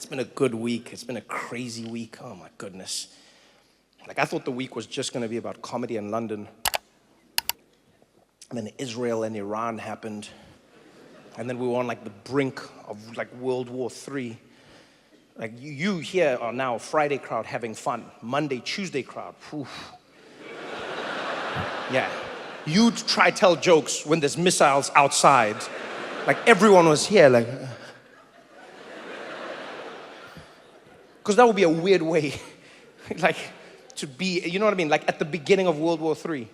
It's been a good week. It's been a crazy week. Oh my goodness. Like I thought the week was just going to be about comedy in London. And then Israel and Iran happened. And then we were on like the brink of like World War III. Like you here are now Friday crowd having fun. Monday, Tuesday crowd. Oof. Yeah. You try tell jokes when there's missiles outside. Like everyone was here like... Because that would be a weird way, like, to be, you know what I mean? Like at the beginning of World War III.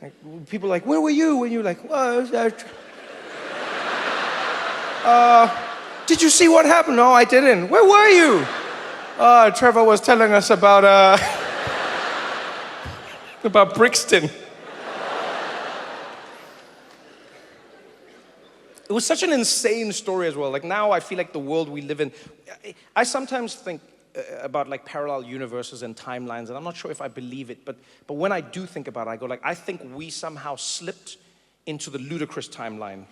Like, people are like, where were you? And you're like, did you see what happened? No, I didn't. Where were you? Trevor was telling us about Brixton. It was such an insane story as well. Like now I feel like the world we live in, I sometimes think about like parallel universes and timelines, and I'm not sure if I believe it, but when I do think about it, I go like, I think we somehow slipped into the ludicrous timeline.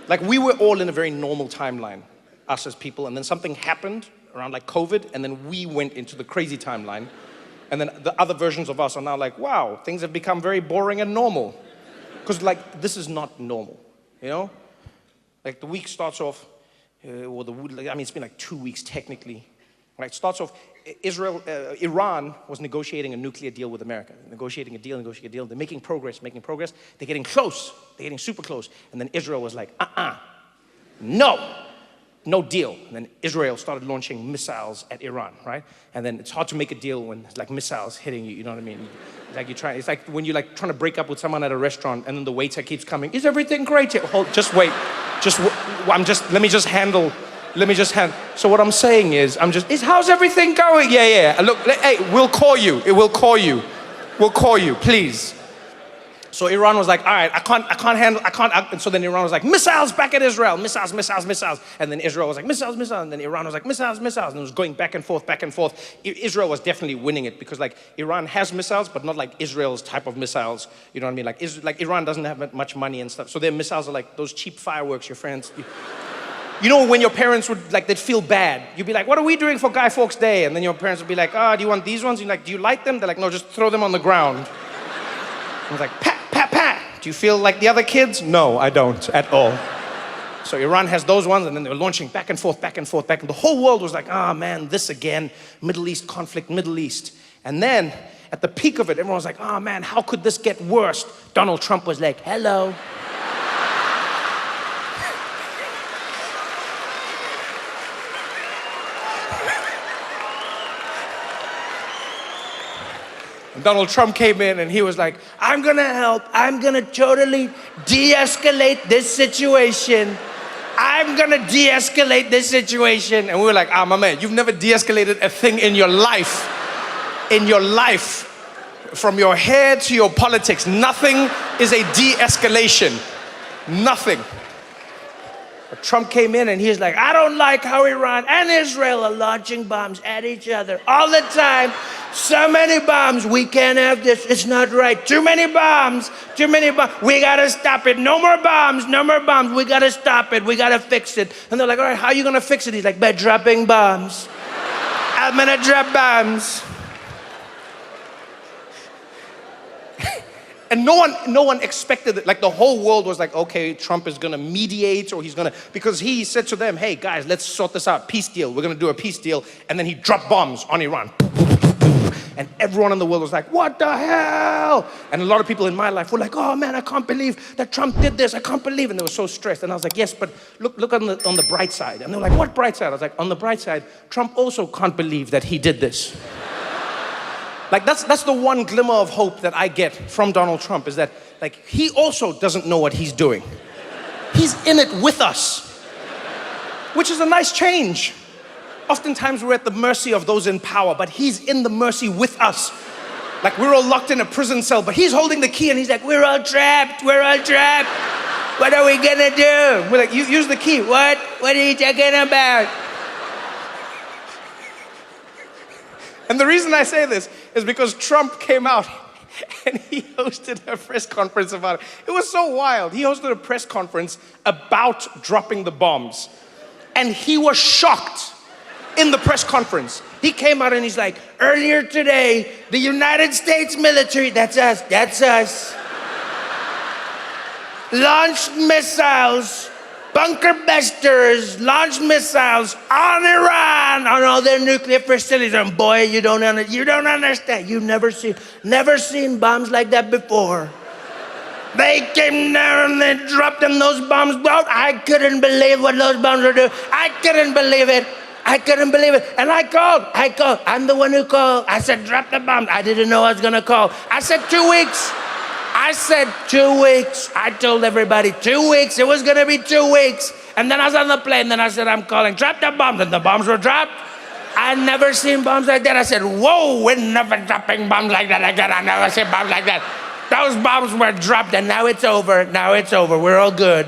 Like we were all in a very normal timeline, us as people, and then something happened around like COVID, and then we went into the crazy timeline, and then the other versions of us are now like, wow, things have become very boring and normal. Because like, this is not normal, you know? Like the week starts off, it's been like 2 weeks technically. Right, it starts off, Iran was negotiating a nuclear deal with America. Negotiating a deal. They're making progress. They're getting close. They're getting super close. And then Israel was like, no deal. And then Israel started launching missiles at Iran, right? And then it's hard to make a deal when it's like missiles hitting you, you know what I mean? It's like when you're like trying to break up with someone at a restaurant and then the waiter keeps coming, is everything great? Just wait. Let me just handle. So what I'm saying is, how's everything going? Yeah. Look, hey, we'll call you. We'll call you, please. So Iran was like, all right, I can't handle. And so then Iran was like, missiles back at Israel, missiles. And then Israel was like, missiles. And then Iran was like, missiles. And it was going back and forth. Israel was definitely winning it because like Iran has missiles, but not like Israel's type of missiles. You know what I mean? Like Iran doesn't have much money and stuff. So their missiles are like those cheap fireworks your friends... You know when your parents they'd feel bad. You'd be like, what are we doing for Guy Fawkes Day? And then your parents would be like, do you want these ones? You're like, do you like them? They're like, no, just throw them on the ground. I was like, pat. Do you feel like the other kids? No, I don't at all. So Iran has those ones, and then they were launching back and forth. And the whole world was like, man, this again, Middle East conflict, Middle East. And then at the peak of it, everyone was like, man, how could this get worse? Donald Trump was like, hello. Donald Trump came in and he was like, I'm gonna help. I'm gonna totally de-escalate this situation. And we were like, my man, you've never de-escalated a thing in your life. From your hair to your politics, nothing is a de-escalation. Nothing. But Trump came in and he's like, I don't like how Iran and Israel are launching bombs at each other all the time. So many bombs, we can't have this, it's not right. Too many bombs, we gotta stop it. No more bombs, we gotta stop it, we gotta fix it. And they're like, all right, how are you gonna fix it? He's like, by dropping bombs. I'm gonna drop bombs. And no one expected it. Like the whole world was like, okay, Trump is gonna mediate or because he said to them, hey guys, let's sort this out, peace deal. We're gonna do a peace deal. And then he dropped bombs on Iran. And everyone in the world was like, what the hell? And a lot of people in my life were like, oh man, I can't believe that Trump did this. I can't believe. And they were so stressed. And I was like, yes, but look on the bright side. And they were like, what bright side? I was like, on the bright side, Trump also can't believe that he did this. Like that's the one glimmer of hope that I get from Donald Trump is that like he also doesn't know what he's doing. He's in it with us, which is a nice change. Oftentimes we're at the mercy of those in power, but he's in the mercy with us. Like we're all locked in a prison cell, but he's holding the key and he's like, we're all trapped. What are we gonna do? We're like, use the key. What are you talking about? And the reason I say this is because Trump came out and he hosted a press conference about it. It was so wild. He hosted a press conference about dropping the bombs. And he was shocked. in the press conference. He came out and he's like, earlier today, the United States military, that's us, launched missiles, bunker busters, launched missiles on Iran, on all their nuclear facilities. And boy, you don't understand. You've never seen bombs like that before. They came down and they dropped them, those bombs. I couldn't believe what those bombs were doing. I couldn't believe it. And I called. I'm the one who called. I said, drop the bombs. I didn't know I was gonna call. I said 2 weeks. I told everybody 2 weeks. It was gonna be 2 weeks. And then I was on the plane. Then I said, I'm calling. Drop the bombs. And the bombs were dropped. I'd never seen bombs like that. I said, whoa, we're never dropping bombs like that again. I never seen bombs like that. Those bombs were dropped and now it's over. We're all good.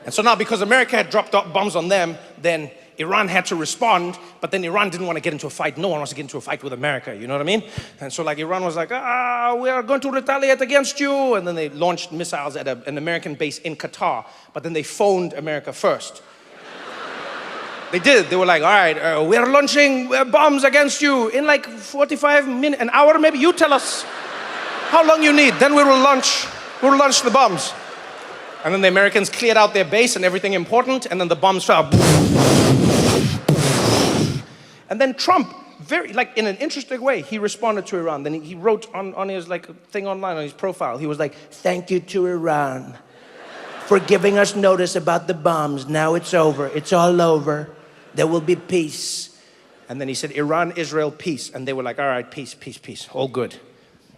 And so now because America had dropped bombs on them, then Iran had to respond, but then Iran didn't want to get into a fight. No one wants to get into a fight with America, you know what I mean? And so like Iran was like, we are going to retaliate against you. And then they launched missiles at an American base in Qatar, but then they phoned America first. They did. They were like, all right, we are launching bombs against you in like 45 minutes, an hour maybe. You tell us how long you need. Then we'll launch the bombs. And then the Americans cleared out their base and everything important, and then the bombs fell. And then Trump, very like in an interesting way, he responded to Iran. Then he wrote on his like thing online on his profile. He was like, "Thank you to Iran for giving us notice about the bombs. Now it's over. It's all over. There will be peace." And then he said, Iran, Israel, peace. And they were like, all right, peace, all good.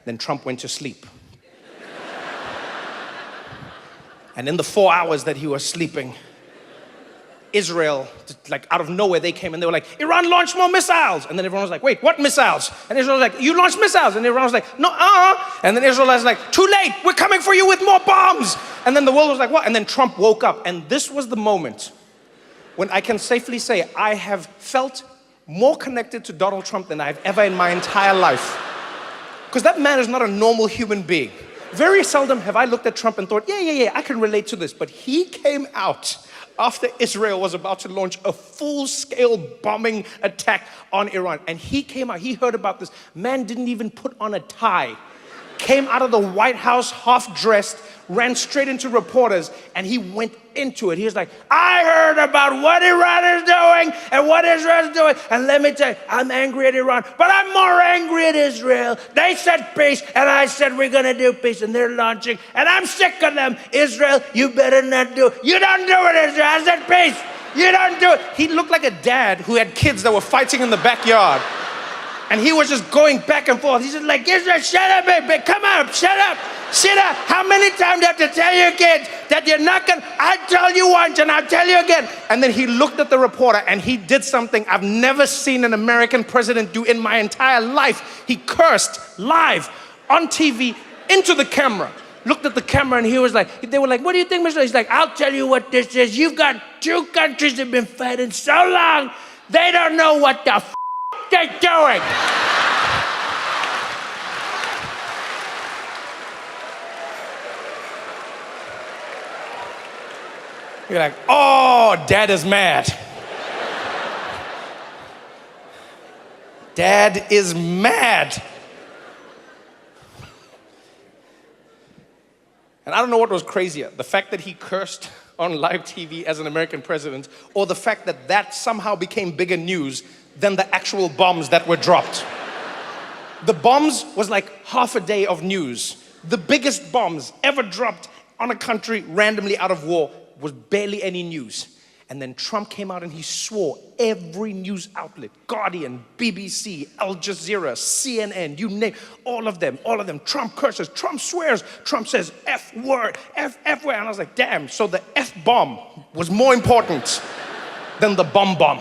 Then Trump went to sleep. And in the 4 hours that he was sleeping, Israel, like out of nowhere, they came and they were like, Iran launched more missiles. And then everyone was like, wait, what missiles? And Israel was like, you launched missiles. And everyone was like, no, And then Israel was like, too late, we're coming for you with more bombs. And then the world was like, what? And then Trump woke up. And this was the moment when I can safely say I have felt more connected to Donald Trump than I've ever in my entire life. Because that man is not a normal human being. Very seldom have I looked at Trump and thought, yeah, I can relate to this. But he came out after Israel was about to launch a full-scale bombing attack on Iran. And he came out, he heard about this. Man didn't even put on a tie. Came out of the White House half-dressed, ran straight into reporters, and he went into it. He was like, I heard about what Iran is doing and what Israel is doing. And let me tell you, I'm angry at Iran, but I'm more angry at Israel. They said peace, and I said we're going to do peace, and they're launching, and I'm sick of them. Israel, you better not do it. You don't do it, Israel. I said peace. You don't do it. He looked like a dad who had kids that were fighting in the backyard. And he was just going back and forth. He's just like, Israel, shut up, baby. Come on, shut up. Sit up. How many times do you have to tell your kids that you're not going to? I told you once and I'll tell you again. And then he looked at the reporter and he did something I've never seen an American president do in my entire life. He cursed live on TV into the camera. Looked at the camera and he was like, they were like, what do you think, Mr.? He's like, I'll tell you what this is. You've got two countries that have been fighting so long, they don't know what the they're doing. You're like, oh, Dad is mad. Dad is mad. And I don't know what was crazier, the fact that he cursed on live TV as an American president, or the fact that that somehow became bigger news than the actual bombs that were dropped. The bombs was like half a day of news. The biggest bombs ever dropped on a country randomly out of war was barely any news. And then Trump came out and he swore every news outlet, Guardian, BBC, Al Jazeera, CNN, you name, all of them, Trump curses, Trump swears, Trump says F word, F word. And I was like, damn, so the F bomb was more important than the bomb.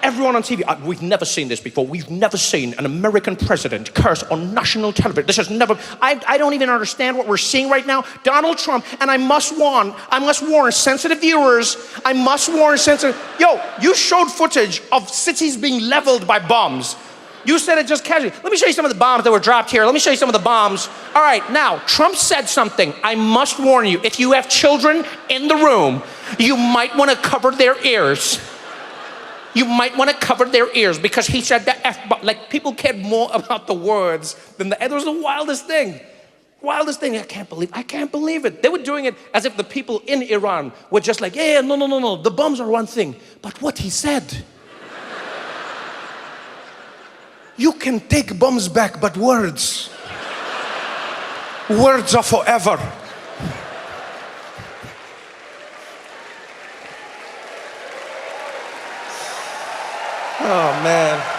Everyone on TV, we've never seen this before. We've never seen an American president curse on national television. This has never, I don't even understand what we're seeing right now. Donald Trump, and I must warn sensitive viewers, yo, you showed footage of cities being leveled by bombs. You said it just casually. Let me show you some of the bombs that were dropped here. Let me show you some of the bombs. All right, now, Trump said something. I must warn you, if you have children in the room, You might want to cover their ears. You might want to cover their ears because he said the F-bomb. Like, people cared more about the words than it was the wildest thing. Wildest thing. I can't believe it. They were doing it as if the people in Iran were just like, yeah, no. The bombs are one thing. But what he said. You can take bombs back, but words. Words are forever. Oh, man.